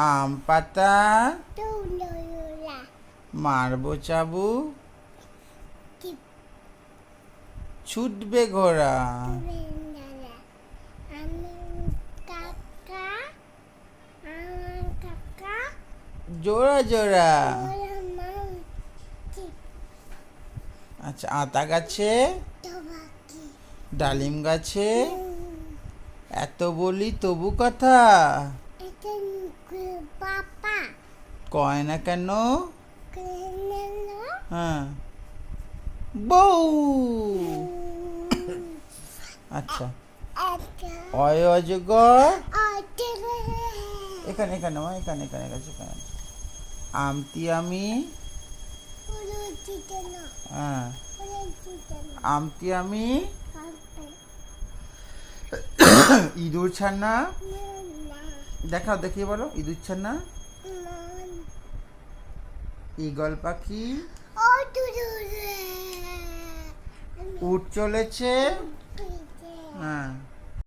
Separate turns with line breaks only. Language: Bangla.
আম পাতা মারবো চাবুক ছুটবে ঘোড়া জোড়া জোড়া। আচ্ছা, আতা গাছে ডালিম গাছে এত বলি তবু কথা কয় না কেন? হ্যাঁ, বউ। আচ্ছা, অয় অজগর এখানে এখানে এখানে এখানে গেছে এখানে। আমটি আমি হ্যাঁ, আমটি আমি ইঁদুর ছানা দেখাও, দেখিয়ে বলো। ইঁদুর ছানা ঈগল পাখি উঠ চলেছে। হ্যাঁ।